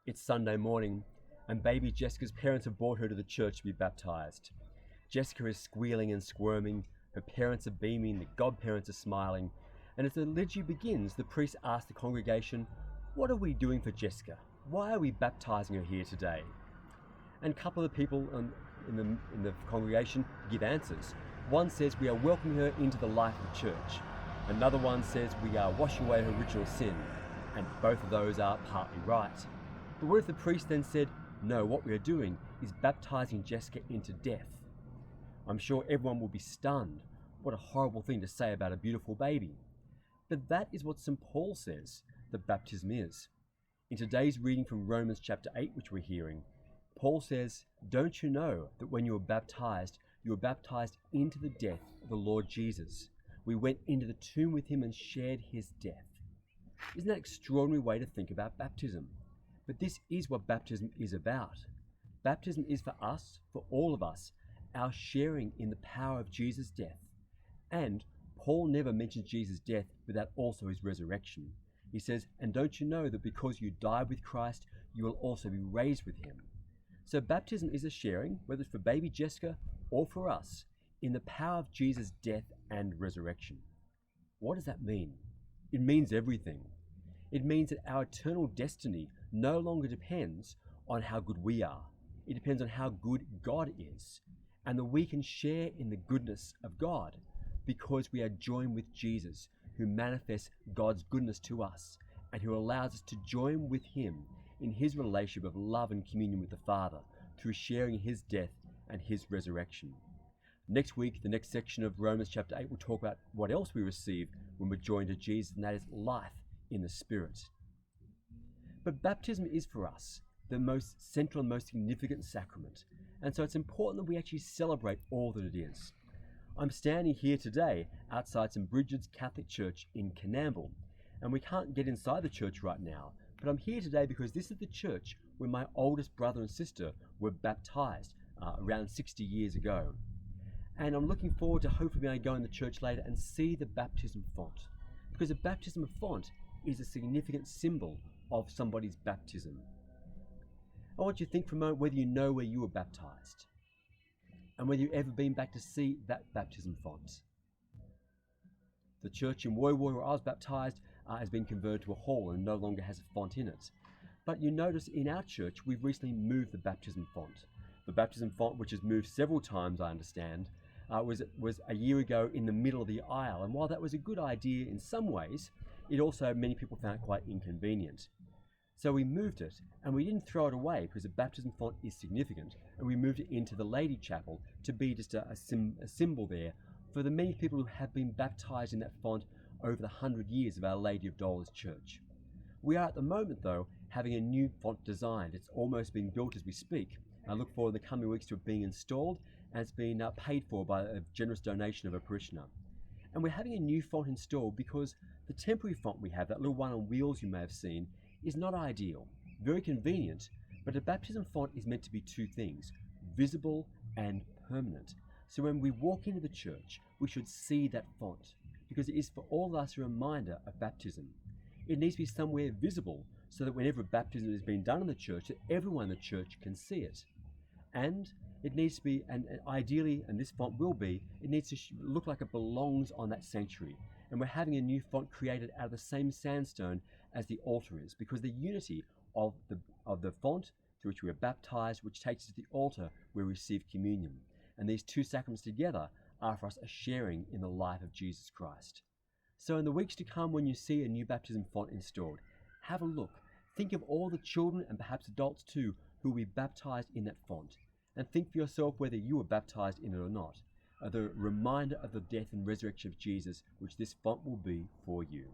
It's Sunday morning, and baby Jessica's parents have brought her to the church to be baptized. Jessica is squealing and squirming, her parents are beaming, the godparents are smiling, and as the liturgy begins, the priest asks the congregation, "What are we doing for Jessica? Why are we baptizing her here today?" And a couple of the people in the congregation give answers. One says we are welcoming her into the life of the church. Another one says we are washing away her original sin. And both of those are partly right. But what if the priest then said, no, what we are doing is baptizing Jessica into death? I'm sure everyone will be stunned. What a horrible thing to say about a beautiful baby. But that is what St. Paul says that baptism is. In today's reading from Romans chapter 8, which we're hearing, Paul says, "Don't you know that when you were baptized into the death of the Lord Jesus? We went into the tomb with him and shared his death." Isn't that an extraordinary way to think about baptism? But this is what baptism is about. Baptism is for us, for all of us, our sharing in the power of Jesus' death. And Paul never mentions Jesus' death without also his resurrection. He says, "And don't you know that because you died with Christ, you will also be raised with him?" So baptism is a sharing, whether it's for baby Jessica or for us, in the power of Jesus' death and resurrection. What does that mean? It means everything. It means that our eternal destiny no longer depends on how good we are. It depends on how good God is, and that we can share in the goodness of God because we are joined with Jesus, who manifests God's goodness to us and who allows us to join with him in his relationship of love and communion with the Father through sharing his death and his resurrection. Next week, the next section of Romans chapter 8 will talk about what else we receive when we're joined to Jesus, and that is life in the Spirit. But baptism is for us the most central and most significant sacrament, and so it's important that we actually celebrate all that it is. I'm standing here today outside St. Bridget's Catholic Church in Coonamble, and we can't get inside the church right now, but I'm here today because this is the church where my oldest brother and sister were baptized around 60 years ago. And I'm looking forward to hopefully being able to go in the church later and see the baptism font, because the baptism font is a significant symbol of somebody's baptism. I want you to think for a moment whether you know where you were baptized and whether you've ever been back to see that baptism font. The church in Woy where I was baptized has been converted to a hall and no longer has a font in it. But you notice in our church we've recently moved the baptism font. The baptism font, which has moved several times, I understand, was a year ago in the middle of the aisle. And while that was a good idea in some ways, it also, many people found it quite inconvenient. So we moved it, and we didn't throw it away because the baptism font is significant, and we moved it into the Lady Chapel to be just a symbol there for the many people who have been baptized in that font over the 100 years of Our Lady of Dolours Church. We are at the moment, though, having a new font designed. It's almost being built as we speak. I look forward in the coming weeks to it being installed, and it's been paid for by a generous donation of a parishioner. And we're having a new font installed because the temporary font we have, that little one on wheels you may have seen, is not ideal. Very convenient, but a baptism font is meant to be two things: visible and permanent. So when we walk into the church, we should see that font, because it is for all of us a reminder of baptism. It needs to be somewhere visible so that whenever baptism is being done in the church, that everyone in the church can see it. And it needs to be, and ideally, and this font will be, it needs to look like it belongs on that sanctuary. And we're having a new font created out of the same sandstone as the altar is, because the unity of the font through which we are baptized, which takes us to the altar where we receive communion. And these two sacraments together are for us a sharing in the life of Jesus Christ. So in the weeks to come, when you see a new baptism font installed, have a look. Think of all the children, and perhaps adults too, who will be baptized in that font. And think for yourself whether you were baptized in it or not. The reminder of the death and resurrection of Jesus, which this font will be for you.